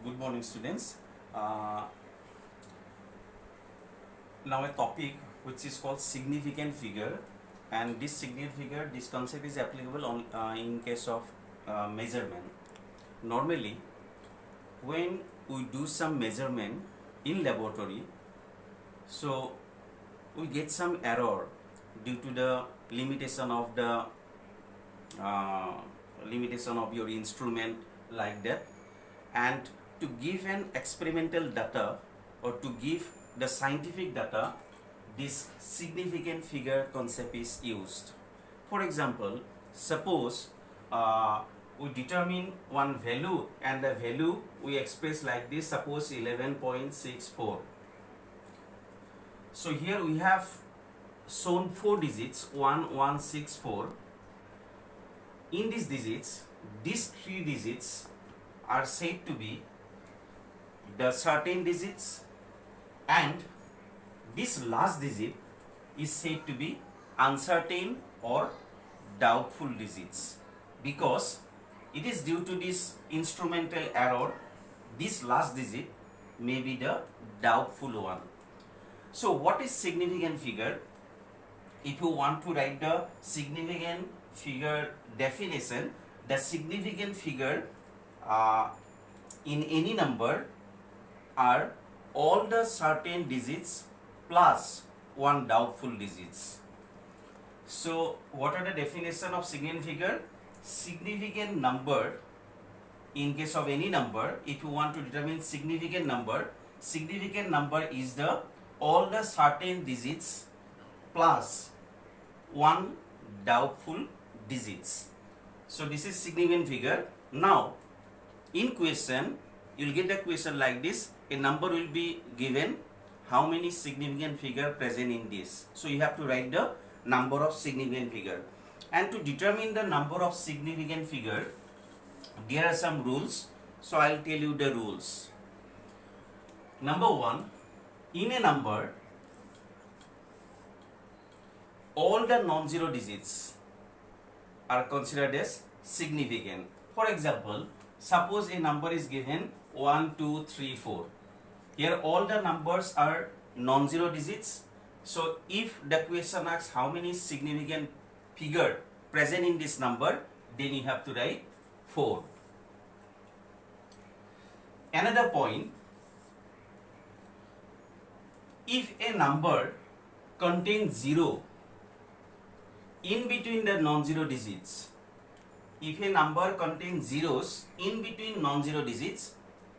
Good morning, students. Uh, Now a topic which is called significant figure, and this significant figure, this concept is applicable on in case of measurement. Normally, when we do some measurement in laboratory, so we get some error due to the limitation of the uh, limitation of your instrument, like that. And to give an experimental data or to give the scientific data, this significant figure concept is used. For example, suppose we determine one value, and the value we express like this, suppose 11.64. So here we have shown 4 digits, 1164. In these digits, these 3 digits are said to be the certain digits, and this last digit is said to be uncertain or doubtful digits, because it is due to this instrumental error this last digit may be the doubtful one. So what is significant figure? If you want to write the significant figure definition, the significant figure in any number are all the certain digits plus one doubtful digits. So what are the definition of significant figure? Significant number, in case of any number, if you want to determine significant number is the all the certain digits plus one doubtful digits. So this is significant figure. Now in question, you will get a question like this: a number will be given, how many significant figure present in this? So you have to write the number of significant figure. And to determine the number of significant figure, there are some rules. So I will tell you the rules. Number 1, in a number, all the non-zero digits are considered as significant. For example, suppose a number is given 1, 2, 3, 4. Here all the numbers are non-zero digits. So if the question asks how many significant figure present in this number, then you have to write 4. Another point, if a number contains 0 in between the non-zero digits, if a number contains zeros in between non-zero digits,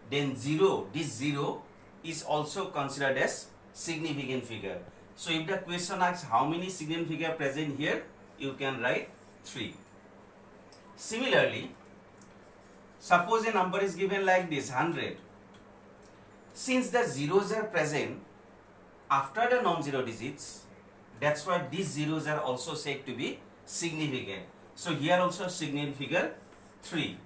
then this 0 is also considered as significant figure. So if the question asks how many significant figure present here, you can write 3. Similarly, suppose a number is given like this, 100. Since the zeros are present after the non-zero digits, that's why these zeros are also said to be significant. So here also significant figure 3.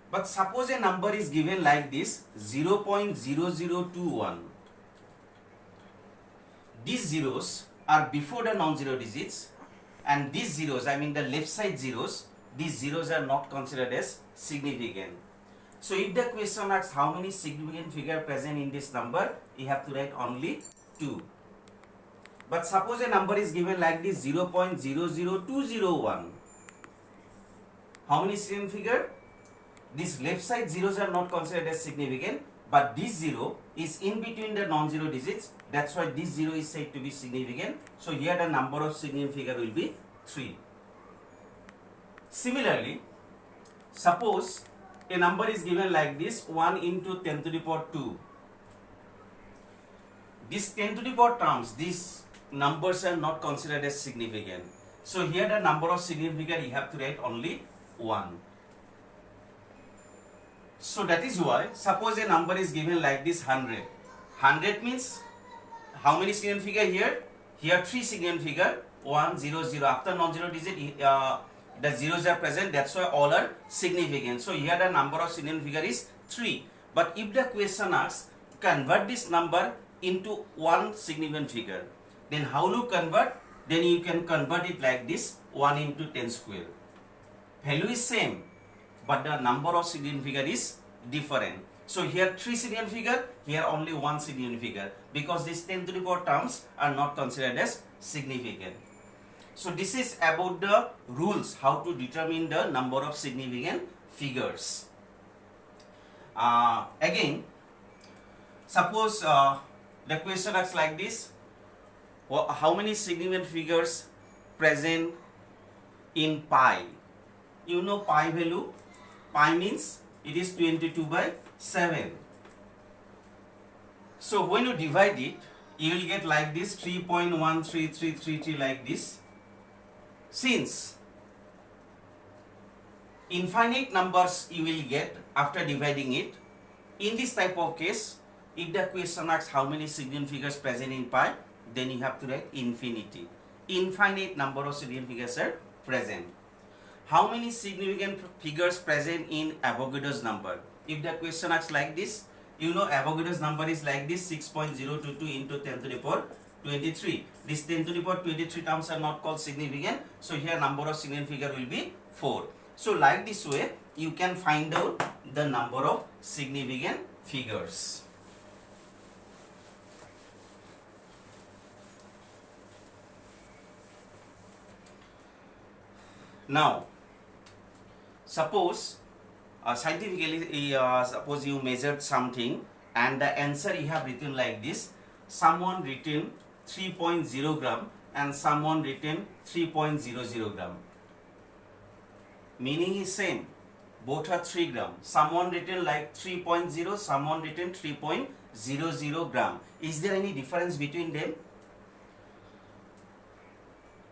But suppose a number is given like this, 0.0021. These zeros are before the non-zero digits, and these zeros, I mean the left side zeros, these zeros are not considered as significant. So if the question asks how many significant figure present in this number, you have to write only 2. But suppose a number is given like this, 0.00201. How many significant figure? These left side zeros are not considered as significant, but this 0 is in between the non-zero digits. That's why this 0 is said to be significant. So here the number of significant figure will be 3. Similarly, suppose a number is given like this, 1 into 10 to the power 2. These 10 to the power terms, these numbers are not considered as significant. So here the number of significant figure you have to write only 1. So that is why, suppose a number is given like this, 100. 100 means how many significant figure here? Here 3 significant figure, 1, 0, 0. After non-zero digit, the zeros are present, that's why all are significant. So here the number of significant figure is 3. But if the question asks, convert this number into one significant figure, then how do you convert? Then you can convert it like this, 1 into 10 square. Value is same, but the number of significant figure is different. So here 3 significant figure, here only 1 significant figure, because these 10 to the power terms are not considered as significant. So this is about the rules how to determine the number of significant figures. Again, suppose the question asks like this: how many significant figures present in pi? You know pi value. Pi means it is 22/7. So when you divide it, you will get like this 3.13333 like this. Since infinite numbers you will get after dividing it, in this type of case, if the question asks how many significant figures present in pi, then you have to write infinity. Infinite number of significant figures are present. How many significant figures present in Avogadro's number? If the question asks like this, you know Avogadro's number is like this: 6.022 into 10 to the power 23. This 10 to the power 23 terms are not called significant. So here number of significant figure will be 4. So like this way, you can find out the number of significant figures. Now, suppose scientifically, suppose you measured something and the answer you have written like this. Someone written 3.0 gram and someone written 3.00 gram. Meaning is same. Both are 3 gram. Someone written like 3.0, someone written 3.00 gram. Is there any difference between them?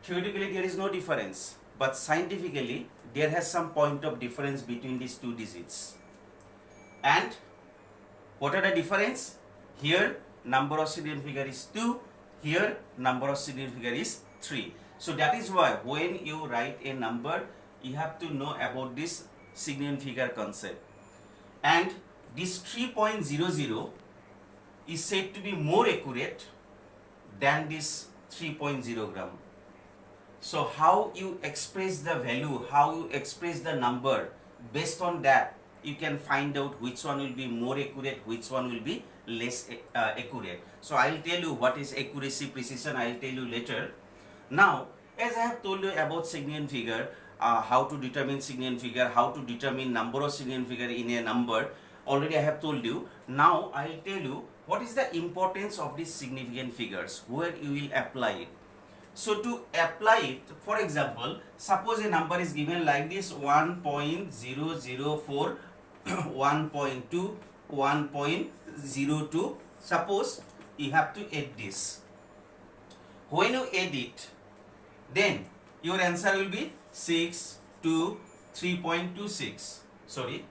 Theoretically, there is no difference. But scientifically, there has some point of difference between these two digits. And what are the difference? Here, number of significant figure is 2. Here, number of significant figure is 3. So that is why when you write a number, you have to know about this significant figure concept. And this 3.00 is said to be more accurate than this 3.0 gram. So how you express the value, how you express the number, based on that you can find out which one will be more accurate, which one will be less accurate. So I will tell you what is accuracy, precision, I will tell you later. Now, as I have told you about significant figure, how to determine significant figure, how to determine number of significant figure in a number, already I have told you. Now I will tell you what is the importance of these significant figures, where you will apply it. So to apply it, for example, suppose a number is given like this: 1.004, 1.2, 1.02. Suppose you have to add this. When you add it, then your answer will be 6 to 3.26. Sorry,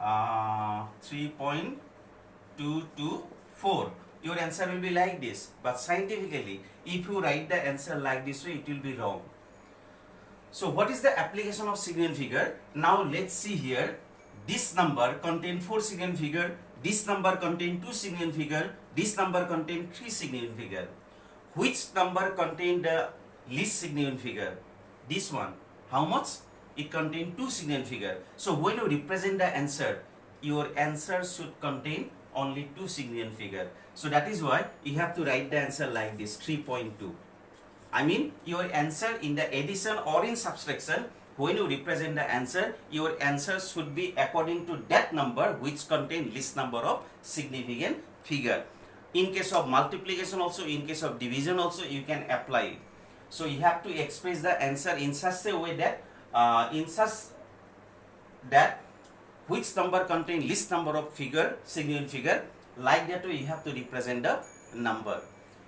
3.224. Your answer will be like this. But scientifically, if you write the answer like this way, it will be wrong. So what is the application of significant figure? Now let's see here. This number contains 4 significant figure. This number contains 2 significant figure. This number contains 3 significant figure. Which number contains the least significant figure? This one. How much? It contains 2 significant figure. So when you represent the answer, your answer should contain only 2 significant figure. So that is why you have to write the answer like this: 3.2. I mean, your answer in the addition or in subtraction, when you represent the answer, your answer should be according to that number which contain least number of significant figure. In case of multiplication also, in case of division also, you can apply it. So you have to express the answer in such a way that which number contain least number of figure, significant figure. Like that way you have to represent the number.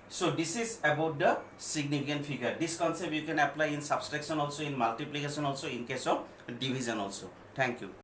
So this is about the significant figure. This concept you can apply in subtraction also, in multiplication also, in case of division also. Thank you.